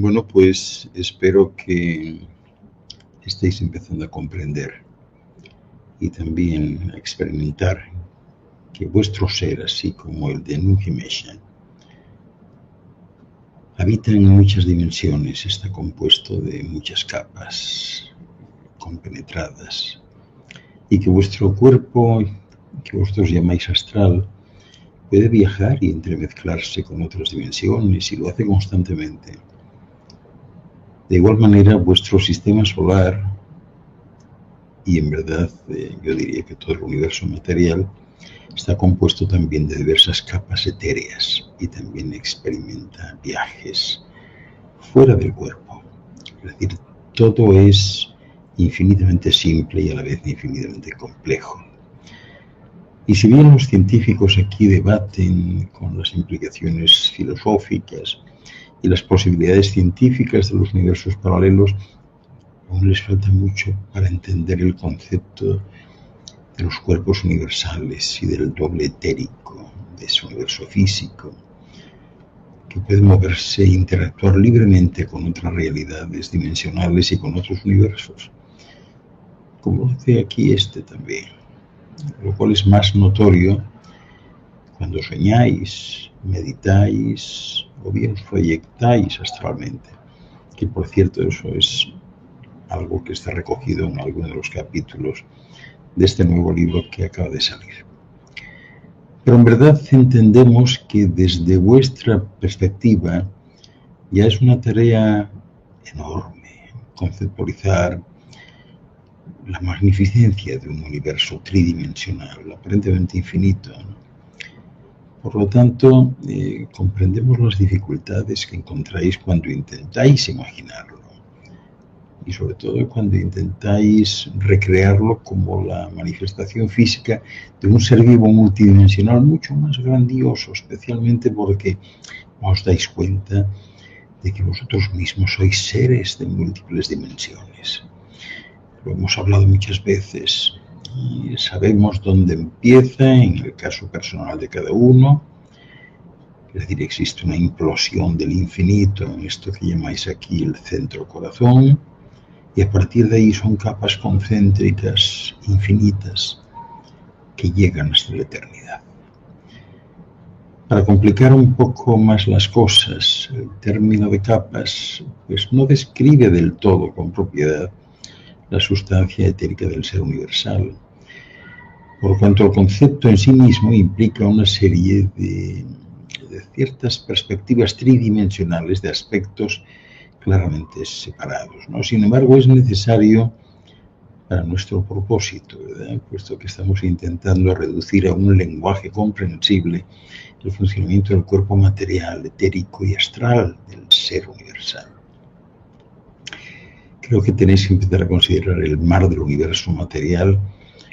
Bueno, pues espero que estéis empezando a comprender y también a experimentar que vuestro ser, así como el de Nuhimesha, habita en muchas dimensiones, está compuesto de muchas capas compenetradas y que vuestro cuerpo, que vosotros llamáis astral, puede viajar y entremezclarse con otras dimensiones y lo hace constantemente. De igual manera, vuestro sistema solar, y en verdad yo diría que todo el universo material, está compuesto también de diversas capas etéreas y también experimenta viajes fuera del cuerpo. Es decir, todo es infinitamente simple y a la vez infinitamente complejo. Y si bien los científicos aquí debaten con las implicaciones filosóficas y las posibilidades científicas de los universos paralelos, aún les falta mucho para entender el concepto de los cuerpos universales y del doble etérico, de ese universo físico, que puede moverse e interactuar libremente con otras realidades dimensionales y con otros universos, como hace aquí este también, lo cual es más notorio cuando soñáis, meditáis o bien os proyectáis astralmente, que por cierto eso es algo que está recogido en alguno de los capítulos de este nuevo libro que acaba de salir. Pero en verdad entendemos que desde vuestra perspectiva ya es una tarea enorme conceptualizar la magnificencia de un universo tridimensional, aparentemente infinito. Por lo tanto, comprendemos las dificultades que encontráis cuando intentáis imaginarlo y sobre todo cuando intentáis recrearlo como la manifestación física de un ser vivo multidimensional mucho más grandioso, especialmente porque os dais cuenta de que vosotros mismos sois seres de múltiples dimensiones. Lo hemos hablado muchas veces y sabemos dónde empieza en el caso personal de cada uno. Es decir, existe una implosión del infinito en esto que llamáis aquí el centro corazón, y a partir de ahí son capas concéntricas infinitas que llegan hasta la eternidad. Para complicar un poco más las cosas, el término de capas pues no describe del todo con propiedad la sustancia etérica del ser universal, por cuanto el concepto en sí mismo implica una serie de ciertas perspectivas tridimensionales de aspectos claramente separados, ¿no? Sin embargo, es necesario para nuestro propósito, ¿verdad? Puesto que estamos intentando reducir a un lenguaje comprensible el funcionamiento del cuerpo material, etérico y astral del ser universal. Creo que tenéis que empezar a considerar el mar del universo material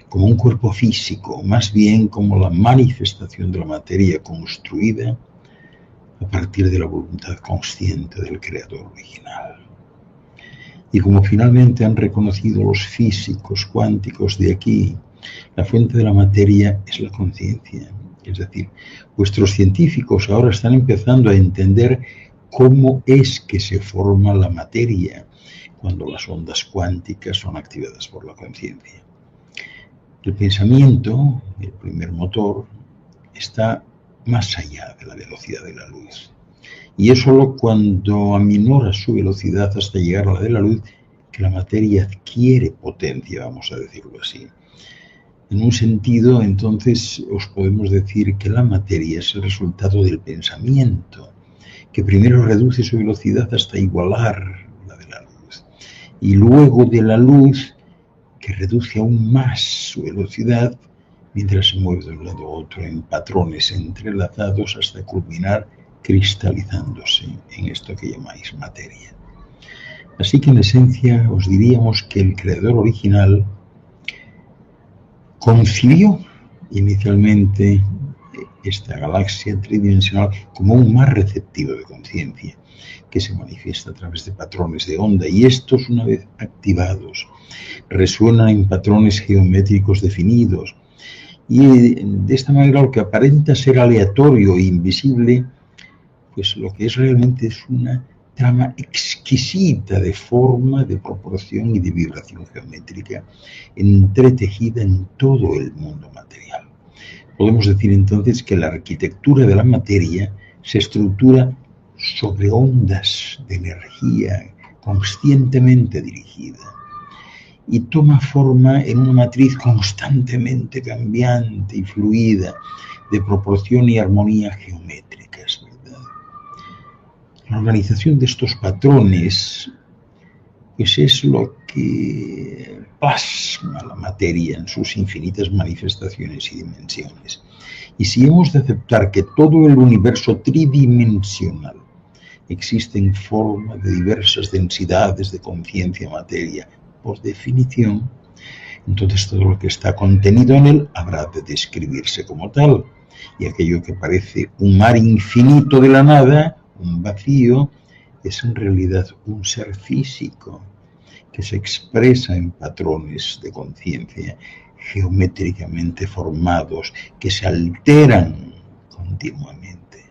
como un cuerpo físico, más bien como la manifestación de la materia construida a partir de la voluntad consciente del creador original. Y como finalmente han reconocido los físicos cuánticos de aquí, la fuente de la materia es la conciencia. Es decir, vuestros científicos ahora están empezando a entender cómo es que se forma la materia cuando las ondas cuánticas son activadas por la conciencia. El pensamiento, el primer motor, está más allá de la velocidad de la luz. Y es solo cuando aminora su velocidad hasta llegar a la de la luz que la materia adquiere potencia, vamos a decirlo así. En un sentido, entonces, os podemos decir que la materia es el resultado del pensamiento, que primero reduce su velocidad hasta igualar la de la luz, y luego de la luz, que reduce aún más su velocidad mientras se mueve de un lado a otro en patrones entrelazados hasta culminar cristalizándose en esto que llamáis materia. Así que en esencia os diríamos que el creador original concibió inicialmente esta galaxia tridimensional como un mar receptivo de conciencia que se manifiesta a través de patrones de onda, y estos, una vez activados, resuenan en patrones geométricos definidos, y de esta manera lo que aparenta ser aleatorio e invisible, pues lo que es realmente es una trama exquisita de forma, de proporción y de vibración geométrica, entretejida en todo el mundo material. Podemos decir entonces que la arquitectura de la materia se estructura sobre ondas de energía conscientemente dirigida y toma forma en una matriz constantemente cambiante y fluida de proporción y armonía geométricas, ¿verdad? La organización de estos patrones pues es lo que plasma la materia en sus infinitas manifestaciones y dimensiones. Y si hemos de aceptar que todo el universo tridimensional existe en forma de diversas densidades de conciencia materia, por definición, entonces todo lo que está contenido en él habrá de describirse como tal. Y aquello que parece un mar infinito de la nada, un vacío, es en realidad un ser físico que se expresa en patrones de conciencia geométricamente formados, que se alteran continuamente.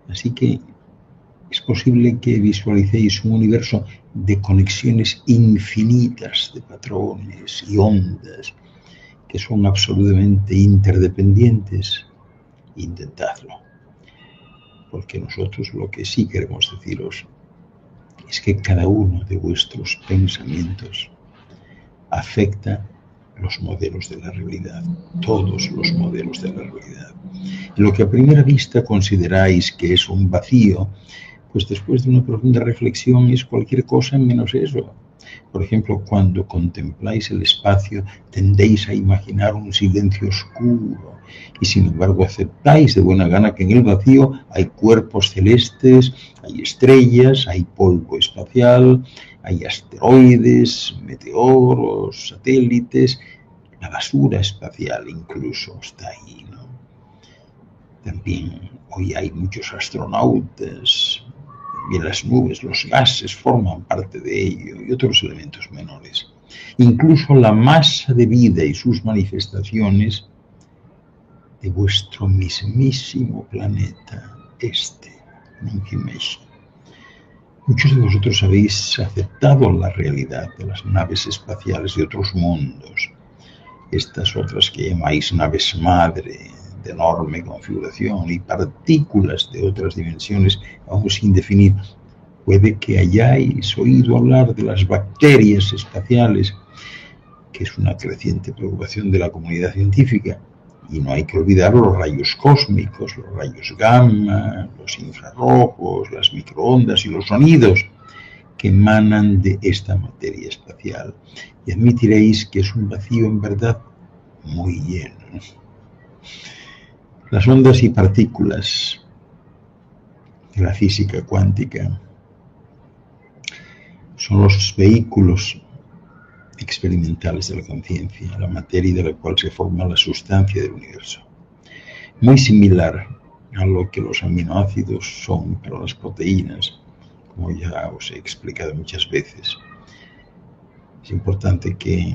Así que es posible que visualicéis un universo de conexiones infinitas de patrones y ondas que son absolutamente interdependientes. Intentadlo, porque nosotros lo que sí queremos deciros es que cada uno de vuestros pensamientos afecta los modelos de la realidad, todos los modelos de la realidad. Lo que a primera vista consideráis que es un vacío, pues después de una profunda reflexión es cualquier cosa menos eso. Por ejemplo, cuando contempláis el espacio, tendéis a imaginar un silencio oscuro y sin embargo aceptáis de buena gana que en el vacío hay cuerpos celestes, hay estrellas, hay polvo espacial, hay asteroides, meteoros, satélites, la basura espacial incluso está ahí, ¿no? También hoy hay muchos astronautas, también las nubes, los gases forman parte de ello y otros elementos menores. Incluso la masa de vida y sus manifestaciones de vuestro mismísimo planeta, Nungimesh. Muchos de vosotros habéis aceptado la realidad de las naves espaciales de otros mundos, estas otras que llamáis naves madre, de enorme configuración, y partículas de otras dimensiones, aún sin definir. Puede que hayáis oído hablar de las bacterias espaciales, que es una creciente preocupación de la comunidad científica. Y no hay que olvidar los rayos cósmicos, los rayos gamma, los infrarrojos, las microondas y los sonidos que emanan de esta materia espacial. Y admitiréis que es un vacío en verdad muy lleno. Las ondas y partículas de la física cuántica son los vehículos experimentales de la conciencia, la materia de la cual se forma la sustancia del universo. Muy similar a lo que los aminoácidos son para las proteínas, como ya os he explicado muchas veces. Es importante que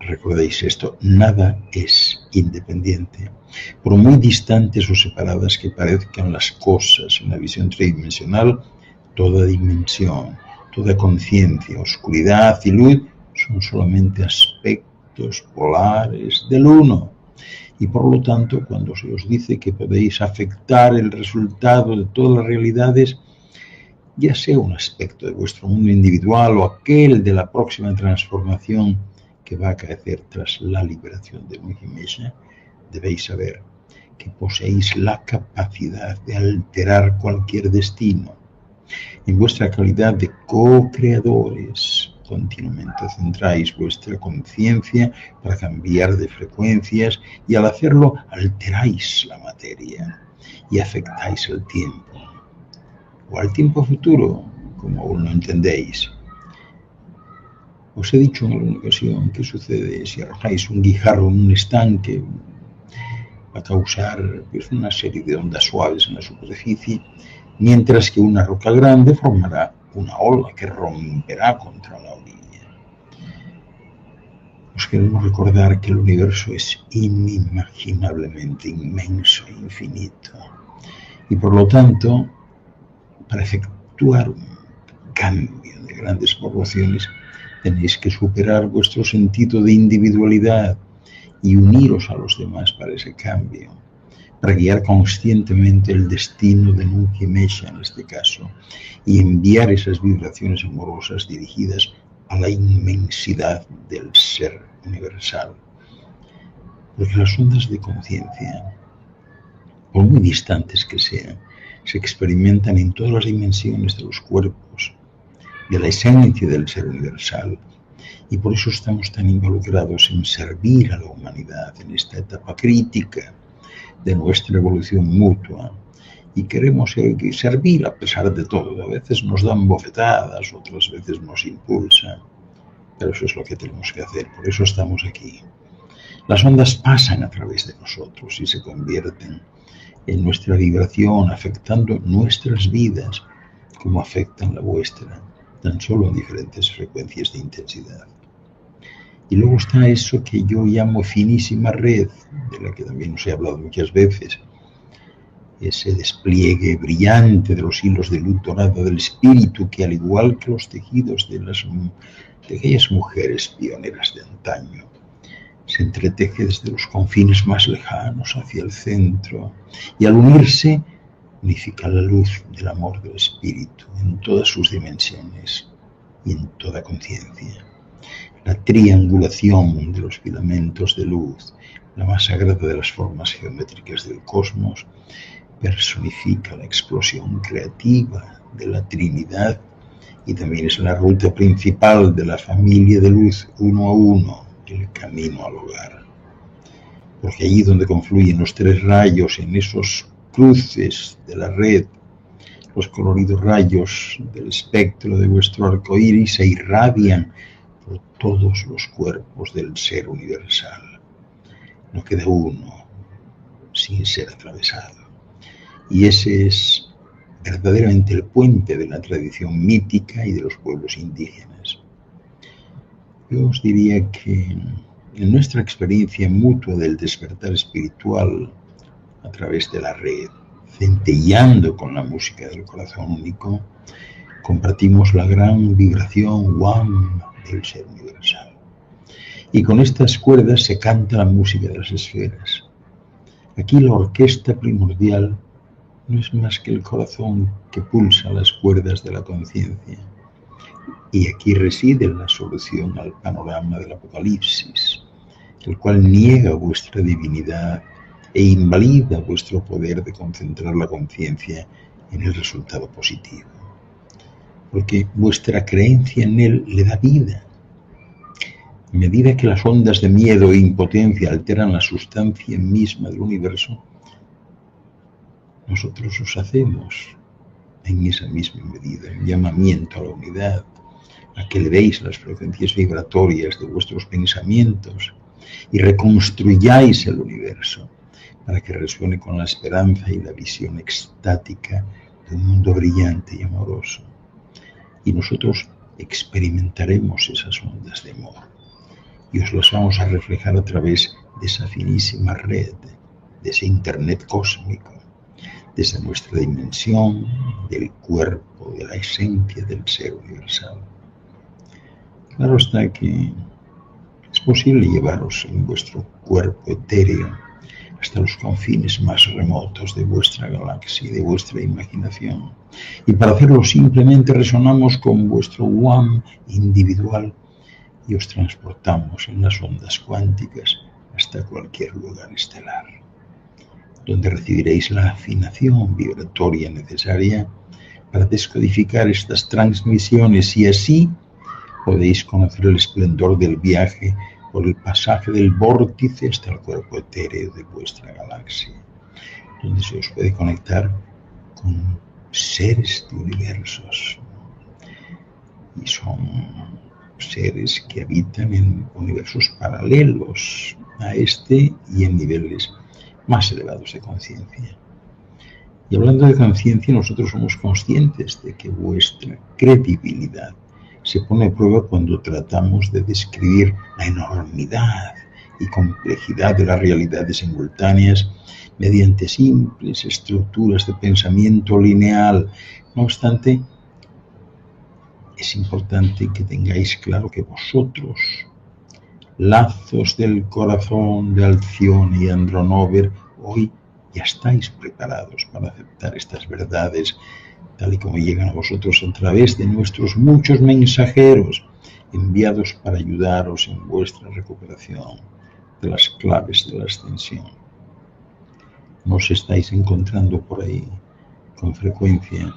recordéis esto: nada es independiente. Por muy distantes o separadas que parezcan las cosas en la visión tridimensional, toda dimensión, toda conciencia, oscuridad y luz son solamente aspectos polares del uno. Y por lo tanto, cuando se os dice que podéis afectar el resultado de todas las realidades, ya sea un aspecto de vuestro mundo individual o aquel de la próxima transformación que va a acaecer tras la liberación de Nungimesh, debéis saber que poseéis la capacidad de alterar cualquier destino. En vuestra calidad de co-creadores, continuamente centráis vuestra conciencia para cambiar de frecuencias y al hacerlo alteráis la materia y afectáis el tiempo. O al tiempo futuro, como aún no entendéis. Os he dicho en alguna ocasión qué sucede si arrojáis un guijarro en un estanque. Va a causar pues, una serie de ondas suaves en la superficie, mientras que una roca grande formará una ola que romperá contra la orilla. Os queremos recordar que el universo es inimaginablemente inmenso e infinito, y por lo tanto, para efectuar efectuar un cambio de grandes proporciones, tenéis que superar vuestro sentido de individualidad y uniros a los demás para ese cambio, para guiar conscientemente el destino de Nunca Mesha en este caso, y enviar esas vibraciones amorosas dirigidas a la inmensidad del ser universal. Porque las ondas de conciencia, por muy distantes que sean, se experimentan en todas las dimensiones de los cuerpos, de la esencia del ser universal, y por eso estamos tan involucrados en servir a la humanidad en esta etapa crítica de nuestra evolución mutua, y queremos servir a pesar de todo. A veces nos dan bofetadas, otras veces nos impulsan, pero eso es lo que tenemos que hacer, por eso estamos aquí. Las ondas pasan a través de nosotros y se convierten en nuestra vibración, afectando nuestras vidas como afectan la vuestra, tan solo en diferentes frecuencias de intensidad. Y luego está eso que yo llamo finísima red, de la que también os he hablado muchas veces, ese despliegue brillante de los hilos de luz dorada del espíritu que, al igual que los tejidos de aquellas mujeres pioneras de antaño, se entreteje desde los confines más lejanos hacia el centro, y al unirse unifica la luz del amor del espíritu en todas sus dimensiones y en toda conciencia. La triangulación de los filamentos de luz, la más sagrada de las formas geométricas del cosmos, personifica la explosión creativa de la Trinidad y también es la ruta principal de la familia de luz uno a uno, el camino al hogar. Porque allí donde confluyen los tres rayos, en esos cruces de la red, los coloridos rayos del espectro de vuestro arco iris se irradian por todos los cuerpos del ser universal. No queda uno sin ser atravesado. Y ese es verdaderamente el puente de la tradición mítica y de los pueblos indígenas. Yo os diría que en nuestra experiencia mutua del despertar espiritual a través de la red, centelleando con la música del corazón único, compartimos la gran vibración WAM del ser universal. Y con estas cuerdas se canta la música de las esferas. Aquí la orquesta primordial no es más que el corazón que pulsa las cuerdas de la conciencia. Y aquí reside la solución al panorama del Apocalipsis, el cual niega vuestra divinidad e invalida vuestro poder de concentrar la conciencia en el resultado positivo. Porque vuestra creencia en él le da vida. A medida que las ondas de miedo e impotencia alteran la sustancia misma del universo, nosotros os hacemos en esa misma medida un llamamiento a la unidad, a que elevéis las frecuencias vibratorias de vuestros pensamientos y reconstruyáis el universo para que resuene con la esperanza y la visión extática de un mundo brillante y amoroso. Y nosotros experimentaremos esas ondas de amor y os las vamos a reflejar a través de esa finísima red, de ese internet cósmico, desde nuestra dimensión del cuerpo, de la esencia del ser universal. Claro está que es posible llevaros en vuestro cuerpo etéreo hasta los confines más remotos de vuestra galaxia y de vuestra imaginación. Y para hacerlo simplemente resonamos con vuestro WAM individual y os transportamos en las ondas cuánticas hasta cualquier lugar estelar, donde recibiréis la afinación vibratoria necesaria para descodificar estas transmisiones y así podéis conocer el esplendor del viaje por el pasaje del vórtice hasta el cuerpo etéreo de vuestra galaxia, donde se os puede conectar con seres de universos. Y son seres que habitan en universos paralelos a este y en niveles más elevados de conciencia. Y hablando de conciencia, nosotros somos conscientes de que vuestra credibilidad se pone a prueba cuando tratamos de describir la enormidad y complejidad de las realidades simultáneas mediante simples estructuras de pensamiento lineal. No obstante, es importante que tengáis claro que vosotros, lazos del corazón de Alcione y Andronover, hoy ya estáis preparados para aceptar estas verdades tal y como llegan a vosotros a través de nuestros muchos mensajeros enviados para ayudaros en vuestra recuperación de las claves de la ascensión. Nos estáis encontrando por ahí con frecuencia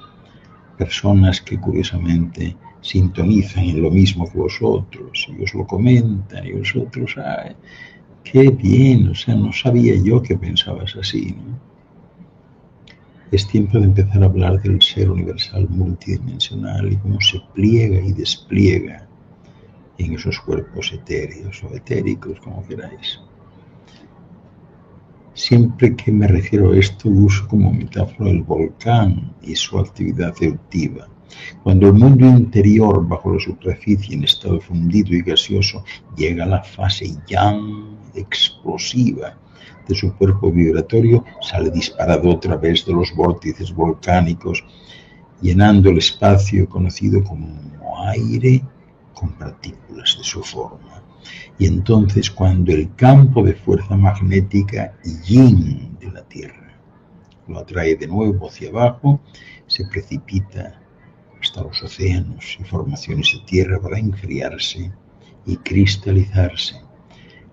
personas que curiosamente sintonizan en lo mismo que vosotros y os lo comentan y vosotros, ¡ay, qué bien! O sea, no sabía yo que pensabas así, ¿no? Es tiempo de empezar a hablar del ser universal multidimensional y cómo se pliega y despliega en esos cuerpos etéreos o etéricos, como queráis. Siempre que me refiero a esto, uso como metáfora el volcán y su actividad eruptiva. Cuando el mundo interior, bajo la superficie en estado fundido y gaseoso, llega a la fase yang explosiva de su cuerpo vibratorio, sale disparado a través de los vórtices volcánicos, llenando el espacio conocido como aire con partículas de su forma. Y entonces, cuando el campo de fuerza magnética yin de la Tierra lo atrae de nuevo hacia abajo, se precipita hasta los océanos y formaciones de tierra para enfriarse y cristalizarse,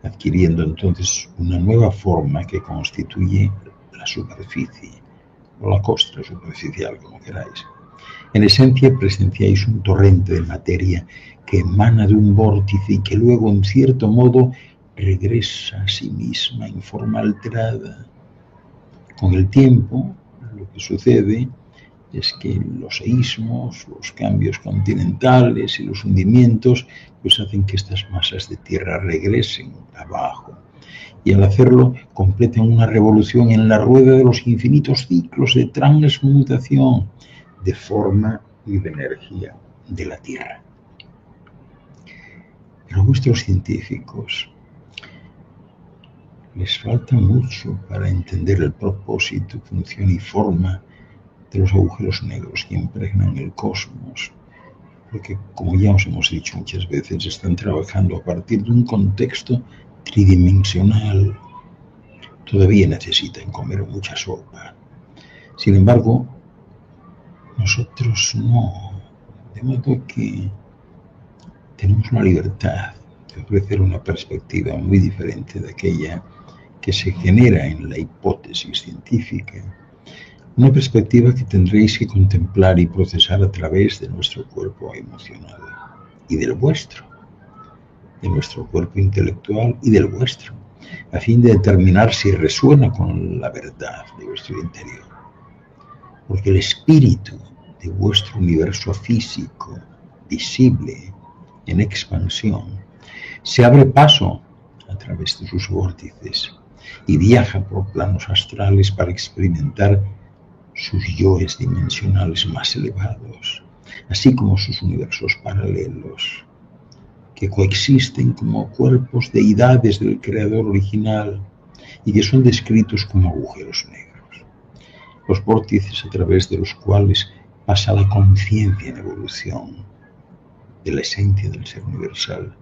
adquiriendo entonces una nueva forma que constituye la superficie o la costra superficial, como queráis. En esencia presenciáis un torrente de materia que emana de un vórtice y que luego, en cierto modo, regresa a sí misma en forma alterada. Con el tiempo, lo que sucede es que los seísmos, los cambios continentales y los hundimientos pues hacen que estas masas de tierra regresen abajo. Y al hacerlo, completan una revolución en la rueda de los infinitos ciclos de transmutación de forma y de energía de la Tierra. Pero a vuestros científicos les falta mucho para entender el propósito, función y forma de los agujeros negros que impregnan el cosmos, porque, como ya os hemos dicho muchas veces, están trabajando a partir de un contexto tridimensional. Todavía necesitan comer mucha sopa. Sin embargo, nosotros no, de modo que tenemos la libertad de ofrecer una perspectiva muy diferente de aquella que se genera en la hipótesis científica, una perspectiva que tendréis que contemplar y procesar a través de nuestro cuerpo emocional y del vuestro, de nuestro cuerpo intelectual y del vuestro, a fin de determinar si resuena con la verdad de vuestro interior. Porque el espíritu de vuestro universo físico, visible, en expansión, se abre paso a través de sus vórtices y viaja por planos astrales para experimentar sus yoes dimensionales más elevados, así como sus universos paralelos, que coexisten como cuerpos deidades del creador original y que son descritos como agujeros negros, los vórtices a través de los cuales pasa la conciencia en evolución de la esencia del ser universal.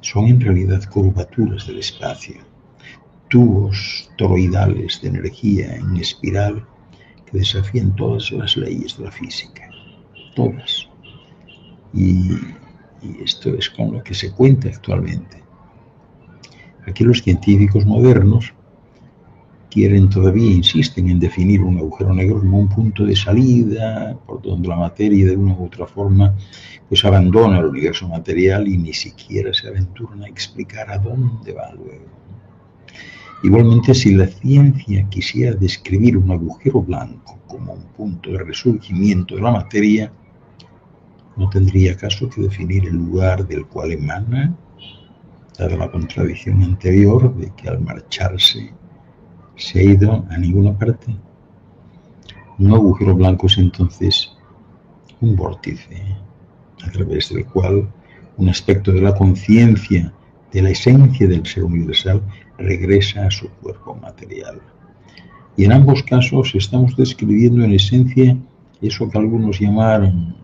Son en realidad curvaturas del espacio, tubos toroidales de energía en espiral que desafían todas las leyes de la física, todas. Y esto es con lo que se cuenta actualmente. Aquí los científicos modernos insisten en definir un agujero negro como un punto de salida por donde la materia de una u otra forma pues abandona el universo material y ni siquiera se aventuran a explicar a dónde va luego. Igualmente, si la ciencia quisiera describir un agujero blanco como un punto de resurgimiento de la materia, no tendría caso que definir el lugar del cual emana, dada la contradicción anterior de que al marcharse se ha ido a ninguna parte. Un agujero blanco es entonces un vórtice a través del cual un aspecto de la conciencia, de la esencia del ser universal, regresa a su cuerpo material. Y en ambos casos estamos describiendo en esencia eso que algunos llamaron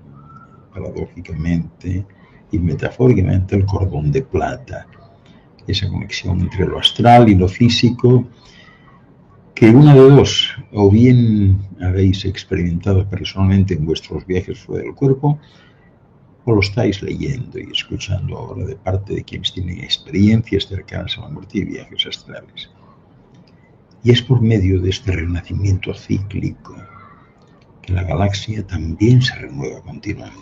paradójicamente y metafóricamente el cordón de plata, esa conexión entre lo astral y lo físico, que una de dos, o bien habéis experimentado personalmente en vuestros viajes fuera del cuerpo, o lo estáis leyendo y escuchando ahora de parte de quienes tienen experiencias cercanas a la muerte y viajes astrales. Y es por medio de este renacimiento cíclico que la galaxia también se renueva continuamente.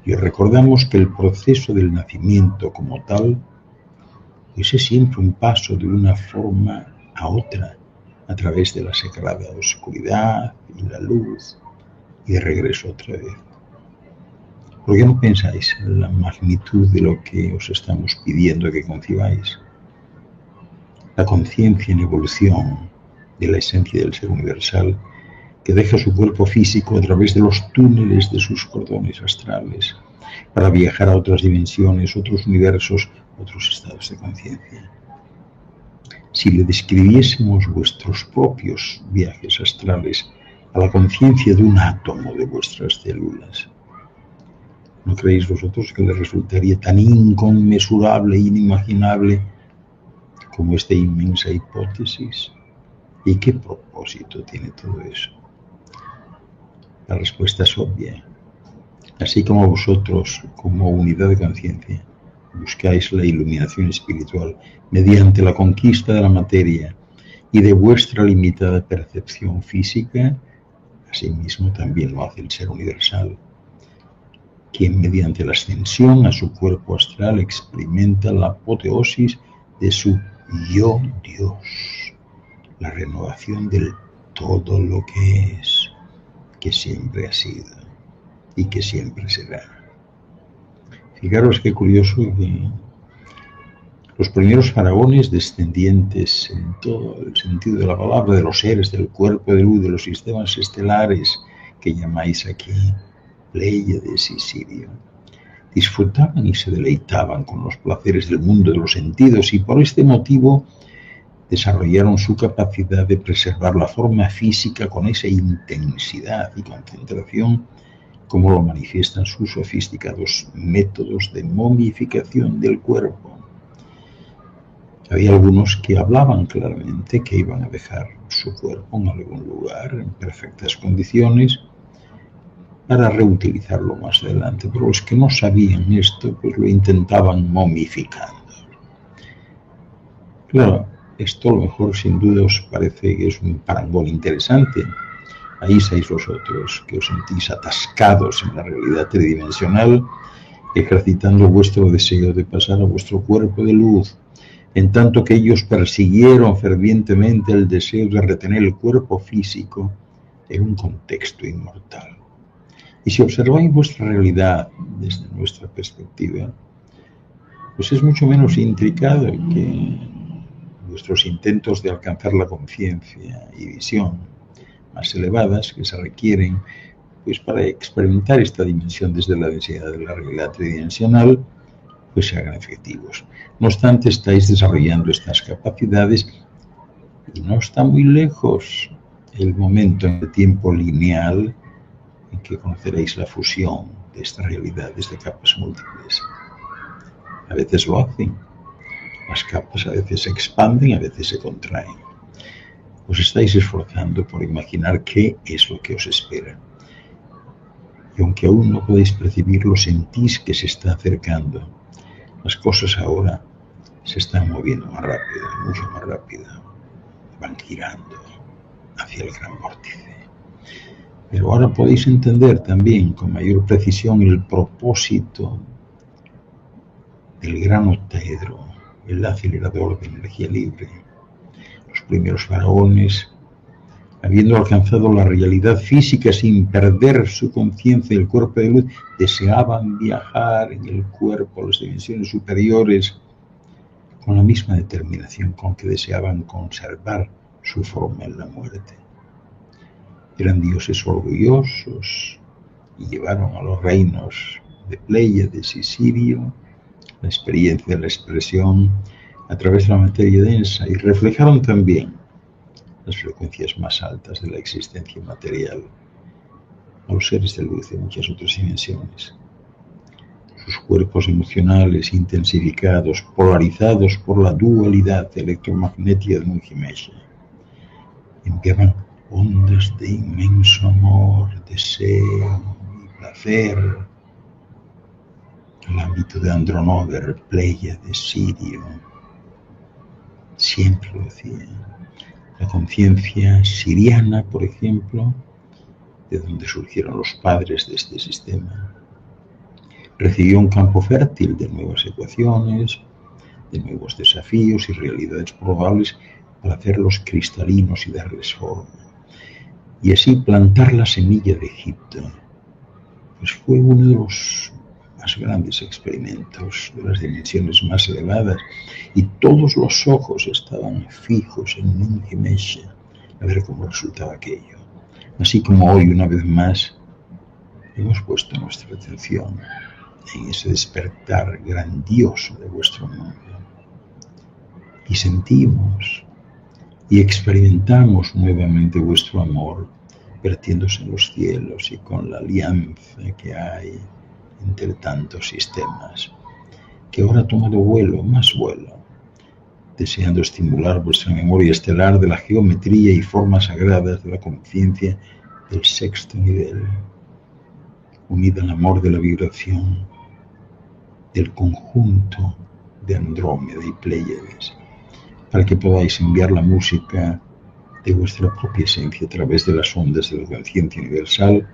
Y os recordamos que el proceso del nacimiento como tal, pues es siempre un paso de una forma a otra, a través de la sagrada oscuridad y la luz, y de regreso otra vez. ¿Por qué no pensáis en la magnitud de lo que os estamos pidiendo que concibáis? La conciencia en evolución de la esencia del ser universal, que deja su cuerpo físico a través de los túneles de sus cordones astrales para viajar a otras dimensiones, otros universos, otros estados de conciencia. Si le describiésemos vuestros propios viajes astrales a la conciencia de un átomo de vuestras células, ¿no creéis vosotros que le resultaría tan inconmensurable e inimaginable como esta inmensa hipótesis? ¿Y qué propósito tiene todo eso? La respuesta es obvia. Así como vosotros, como unidad de conciencia, buscáis la iluminación espiritual mediante la conquista de la materia y de vuestra limitada percepción física, asimismo también lo hace el ser universal, quien mediante la ascensión a su cuerpo astral experimenta la apoteosis de su yo Dios, la renovación del todo lo que es, que siempre ha sido y que siempre será. Fijaros qué curioso que los primeros faraones, descendientes en todo el sentido de la palabra, de los seres del cuerpo de luz, de los sistemas estelares que llamáis aquí Pléyades y Sirio, disfrutaban y se deleitaban con los placeres del mundo de los sentidos y por este motivo desarrollaron su capacidad de preservar la forma física con esa intensidad y concentración como lo manifiestan sus sofisticados métodos de momificación del cuerpo. Había algunos que hablaban claramente que iban a dejar su cuerpo en algún lugar en perfectas condiciones para reutilizarlo más adelante, pero los que no sabían esto pues lo intentaban momificando. Claro, esto a lo mejor sin duda os parece que es un parangón interesante. Ahí estáis vosotros, que os sentís atascados en la realidad tridimensional, ejercitando vuestro deseo de pasar a vuestro cuerpo de luz, en tanto que ellos persiguieron fervientemente el deseo de retener el cuerpo físico en un contexto inmortal. Y si observáis vuestra realidad desde nuestra perspectiva, pues es mucho menos intricado que vuestros intentos de alcanzar la conciencia y visión más elevadas que se requieren pues para experimentar esta dimensión desde la densidad de la realidad tridimensional, pues se hagan efectivos. No obstante, estáis desarrollando estas capacidades y no está muy lejos el momento en el tiempo lineal en que conoceréis la fusión de estas realidades de capas múltiples. A veces lo hacen. Las capas a veces se expanden, a veces se contraen. Os estáis esforzando por imaginar qué es lo que os espera. Y aunque aún no podéis percibirlo, sentís que se está acercando. Las cosas ahora se están moviendo más rápido, mucho más rápido. Van girando hacia el gran vórtice. Pero ahora podéis entender también con mayor precisión el propósito del gran octaedro, el acelerador de energía libre. Los primeros faraones, habiendo alcanzado la realidad física sin perder su conciencia del cuerpo de luz, deseaban viajar en el cuerpo a las dimensiones superiores con la misma determinación con que deseaban conservar su forma en la muerte. Eran dioses orgullosos y llevaron a los reinos de Pléyades y Sirio la experiencia de la expresión a través de la materia densa y reflejaron también las frecuencias más altas de la existencia material a los seres de luz de muchas otras dimensiones. sus cuerpos emocionales intensificados, polarizados por la dualidad electromagnética de Multimedia, enviaban ondas de inmenso amor, deseo y placer al ámbito de Andrómeda, Pléyade, Sirio. Siempre lo decía. La conciencia siriana, por ejemplo, de donde surgieron los padres de este sistema, recibió un campo fértil de nuevas ecuaciones, de nuevos desafíos y realidades probables para hacerlos cristalinos y darles forma. Y así plantar la semilla de Egipto, pues fue uno de los más grandes experimentos, de las dimensiones más elevadas, y todos los ojos estaban fijos en Nungi-Mesha a ver cómo resultaba aquello. Así como hoy, una vez más, hemos puesto nuestra atención en ese despertar grandioso de vuestro mundo. Y sentimos y experimentamos nuevamente vuestro amor vertiéndose en los cielos y con la alianza que hay entre tantos sistemas, que ahora ha tomado vuelo, más vuelo, deseando estimular vuestra memoria estelar de la geometría y formas sagradas de la conciencia del sexto nivel, unida al amor de la vibración del conjunto de Andrómeda y Pléyades, para que podáis enviar la música de vuestra propia esencia a través de las ondas de la conciencia universal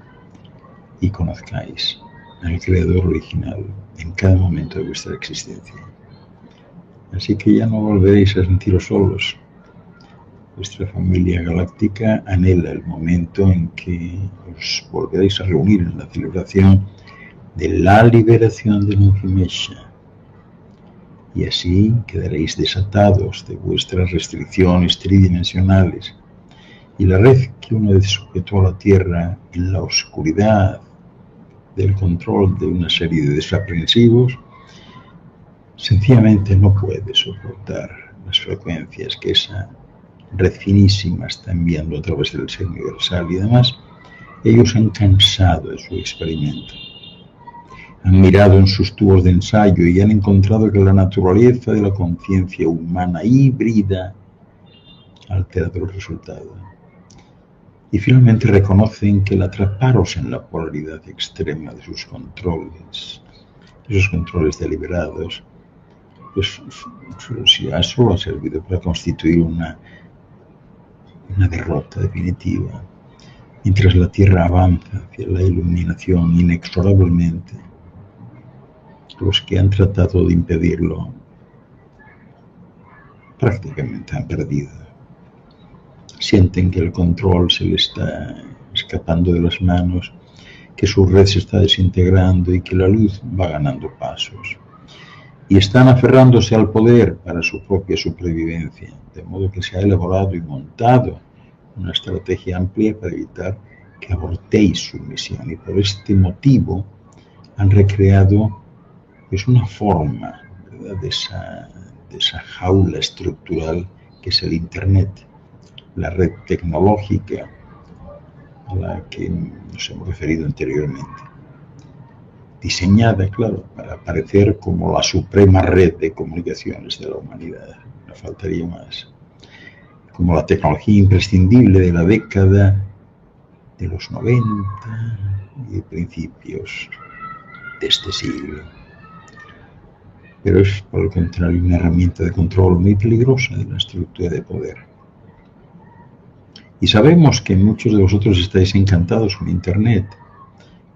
y conozcáis al Creador original en cada momento de vuestra existencia. Así que ya no volveréis a sentiros solos. Vuestra familia galáctica anhela el momento en que os volveréis a reunir en la celebración de la liberación de Nungi-Mesha. Y así quedaréis desatados de vuestras restricciones tridimensionales. Y la red que una vez sujetó a la Tierra en la oscuridad del control de una serie de desaprensivos, sencillamente no puede soportar las frecuencias que esa red finísima está enviando a través del ser universal. Y además, ellos han cansado de su experimento. Han mirado en sus tubos de ensayo y han encontrado que la naturaleza de la conciencia humana híbrida ha alterado el resultado. Y finalmente reconocen que el atraparos en la polaridad extrema de sus controles, esos controles deliberados, pues solo ha servido para constituir una derrota definitiva. Mientras la Tierra avanza hacia la iluminación inexorablemente, los que han tratado de impedirlo prácticamente han perdido. Sienten que el control se les está escapando de las manos, que su red se está desintegrando y que la luz va ganando pasos. Y están aferrándose al poder para su propia supervivencia, de modo que se ha elaborado y montado una estrategia amplia para evitar que abortéis su misión. Y por este motivo han recreado pues una forma, ¿verdad?, de esa jaula estructural que es el Internet, la red tecnológica a la que nos hemos referido anteriormente, diseñada, claro, para aparecer como la suprema red de comunicaciones de la humanidad, no faltaría más, como la tecnología imprescindible de la década de los 90 y principios de este siglo. Pero es, por el contrario, una herramienta de control muy peligrosa de la estructura de poder. Y sabemos que muchos de vosotros estáis encantados con Internet,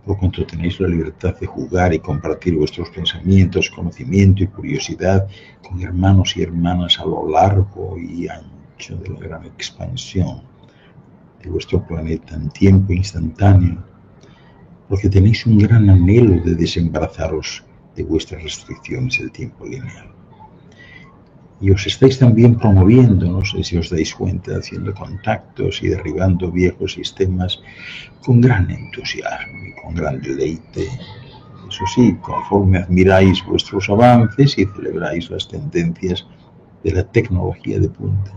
por cuanto tenéis la libertad de jugar y compartir vuestros pensamientos, conocimiento y curiosidad con hermanos y hermanas a lo largo y ancho de la gran expansión de vuestro planeta en tiempo instantáneo, porque tenéis un gran anhelo de desembarazaros de vuestras restricciones del tiempo lineal. Y os estáis también promoviendo, no sé si os dais cuenta, haciendo contactos y derribando viejos sistemas con gran entusiasmo y con gran deleite. Eso sí, conforme admiráis vuestros avances y celebráis las tendencias de la tecnología de punta.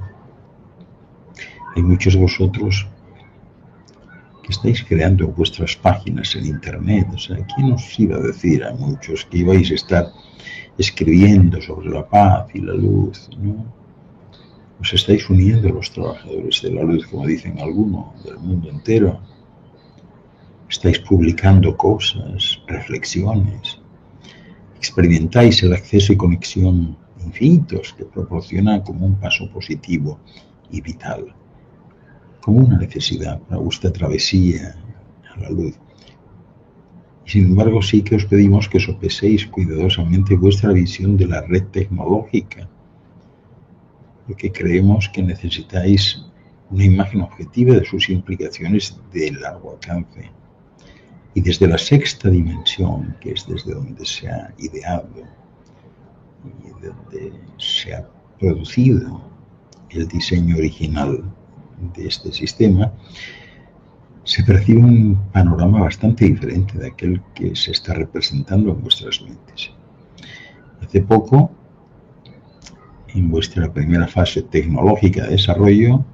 Hay muchos de vosotros que estáis creando vuestras páginas en Internet. O sea, ¿quién os iba a decir a muchos que ibais a estar escribiendo sobre la paz y la luz, ¿no? Os estáis uniendo a los trabajadores de la luz, como dicen algunos, del mundo entero. Estáis publicando cosas, reflexiones. Experimentáis el acceso y conexión infinitos que proporcionan como un paso positivo y vital, como una necesidad para vuestra travesía a la luz. Y sin embargo, sí que os pedimos que sopeséis cuidadosamente vuestra visión de la red tecnológica, porque creemos que necesitáis una imagen objetiva de sus implicaciones de largo alcance. Y desde la sexta dimensión, que es desde donde se ha ideado y donde se ha producido el diseño original de este sistema, se percibe un panorama bastante diferente de aquel que se está representando en vuestras mentes. Hace poco, en vuestra primera fase tecnológica de desarrollo,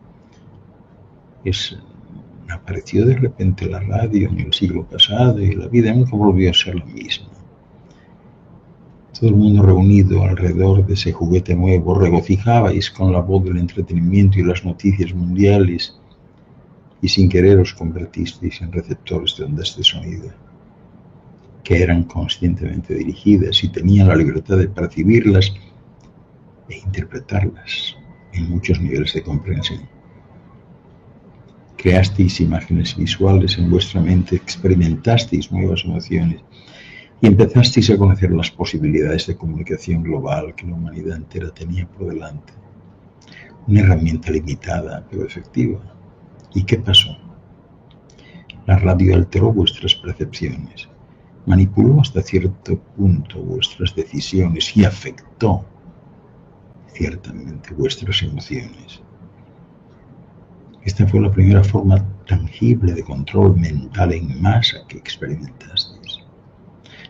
apareció de repente la radio en el siglo pasado y la vida nunca volvió a ser la misma. Todo el mundo reunido alrededor de ese juguete nuevo, regocijabais con la voz del entretenimiento y las noticias mundiales, y sin querer os convertisteis en receptores de ondas de sonido, que eran conscientemente dirigidas y tenían la libertad de percibirlas e interpretarlas en muchos niveles de comprensión. Creasteis imágenes visuales en vuestra mente, experimentasteis nuevas emociones y empezasteis a conocer las posibilidades de comunicación global que la humanidad entera tenía por delante. Una herramienta limitada, pero efectiva. ¿Y qué pasó? La radio alteró vuestras percepciones, manipuló hasta cierto punto vuestras decisiones y afectó ciertamente vuestras emociones. Esta fue la primera forma tangible de control mental en masa que experimentasteis.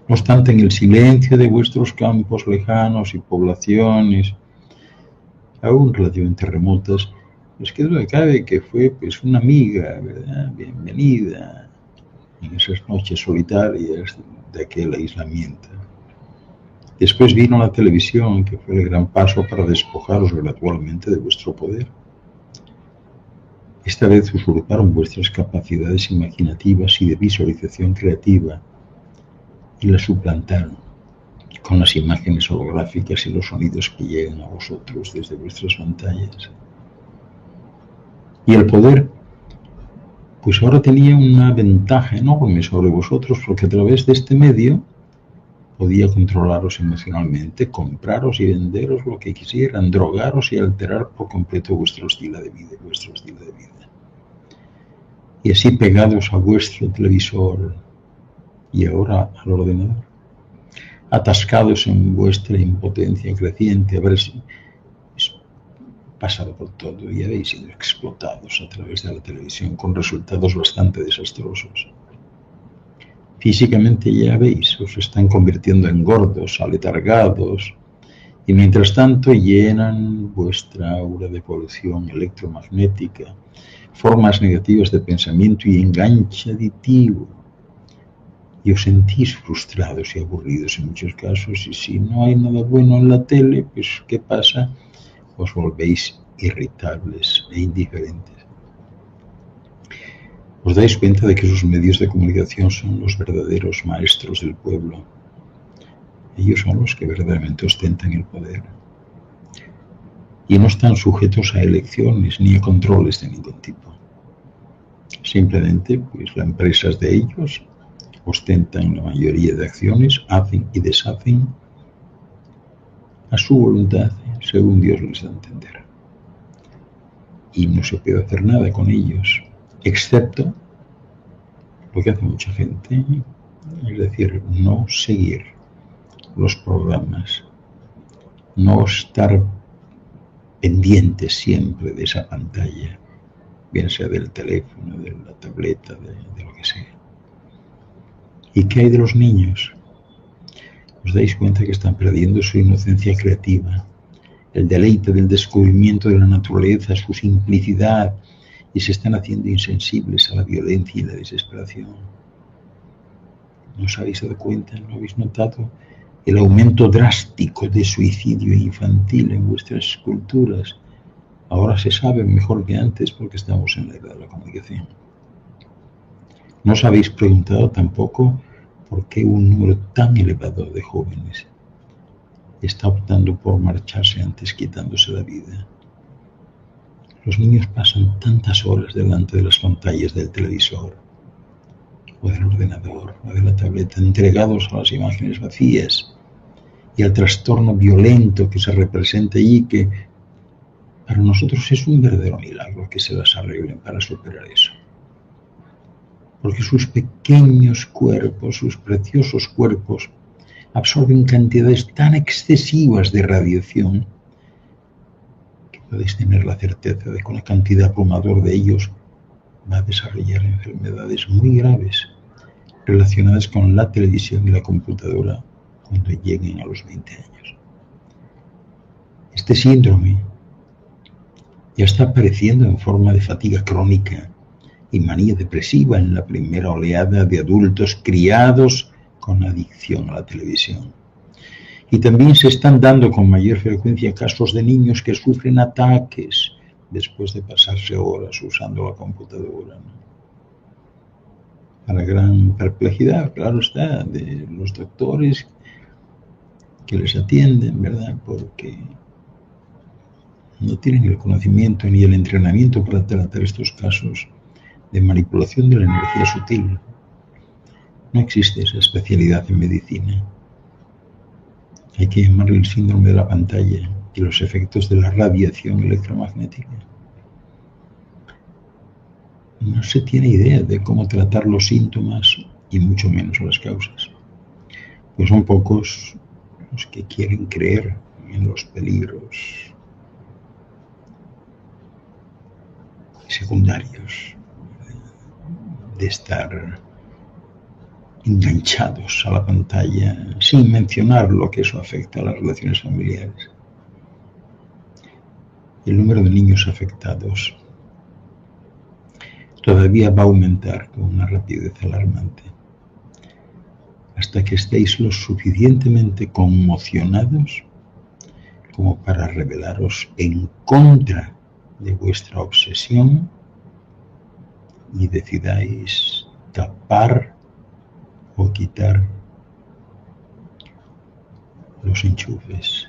No obstante, en el silencio de vuestros campos lejanos y poblaciones, aún relativamente remotas, les quedó de cabe que fue pues una amiga, ¿verdad? Bienvenida en esas noches solitarias de aquel aislamiento. Después vino la televisión, que fue el gran paso para despojaros gradualmente de vuestro poder. Esta vez usurparon vuestras capacidades imaginativas y de visualización creativa y las suplantaron con las imágenes holográficas y los sonidos que llegan a vosotros desde vuestras pantallas. Y el poder, pues ahora tenía una ventaja enorme sobre vosotros, porque a través de este medio podía controlaros emocionalmente, compraros y venderos lo que quisieran, drogaros y alterar por completo vuestro estilo de vida. Y así pegados a vuestro televisor y ahora al ordenador, atascados en vuestra impotencia creciente, habréis pasado por todo y habéis sido explotados a través de la televisión con resultados bastante desastrosos. Físicamente ya veis, os están convirtiendo en gordos, aletargados, y mientras tanto llenan vuestra aura de polución electromagnética, formas negativas de pensamiento y enganche aditivo, y os sentís frustrados y aburridos en muchos casos, y si no hay nada bueno en la tele, pues ¿qué pasa? Os volvéis irritables e indiferentes. Os dais cuenta de que esos medios de comunicación son los verdaderos maestros del pueblo. Ellos son los que verdaderamente ostentan el poder. Y no están sujetos a elecciones ni a controles de ningún tipo. Simplemente, pues las empresas de ellos ostentan la mayoría de acciones, hacen y deshacen a su voluntad, según Dios les da a entender. Y no se puede hacer nada con ellos, excepto lo que hace mucha gente, es decir, no seguir los programas, no estar pendientes siempre de esa pantalla, bien sea del teléfono, de la tableta, de lo que sea. ¿Y qué hay de los niños? ¿Os dais cuenta que están perdiendo su inocencia creativa, el deleite del descubrimiento de la naturaleza, su simplicidad y se están haciendo insensibles a la violencia y la desesperación. ¿No os habéis dado cuenta? ¿No habéis notado el aumento drástico de suicidio infantil en vuestras culturas? Ahora se sabe mejor que antes porque estamos en la era de la comunicación. ¿No os habéis preguntado tampoco por qué un número tan elevado de jóvenes está optando por marcharse antes quitándose la vida? Los niños pasan tantas horas delante de las pantallas del televisor o del ordenador o de la tableta, entregados a las imágenes vacías y al trastorno violento que se representa allí, que para nosotros es un verdadero milagro que se las arreglen para superar eso. Porque sus pequeños cuerpos, sus preciosos cuerpos, absorben cantidades tan excesivas de radiación que podéis tener la certeza de que una cantidad abrumadora de ellos va a desarrollar enfermedades muy graves relacionadas con la televisión y la computadora cuando lleguen a los 20 años. Este síndrome ya está apareciendo en forma de fatiga crónica y manía depresiva en la primera oleada de adultos criados con adicción a la televisión. Y también se están dando con mayor frecuencia casos de niños que sufren ataques después de pasarse horas usando la computadora, ¿no? A la gran perplejidad, claro está, de los doctores que les atienden, ¿verdad? Porque no tienen el conocimiento ni el entrenamiento para tratar estos casos de manipulación de la energía sutil. No existe esa especialidad en medicina. Hay que llamarle el síndrome de la pantalla y los efectos de la radiación electromagnética. No se tiene idea de cómo tratar los síntomas y mucho menos las causas. Pues son pocos los que quieren creer en los peligros secundarios de estar enganchados a la pantalla sin mencionar lo que eso afecta a las relaciones familiares. El número de niños afectados todavía va a aumentar con una rapidez alarmante hasta que estéis lo suficientemente conmocionados como para rebelaros en contra de vuestra obsesión y decidáis tapar o quitar los enchufes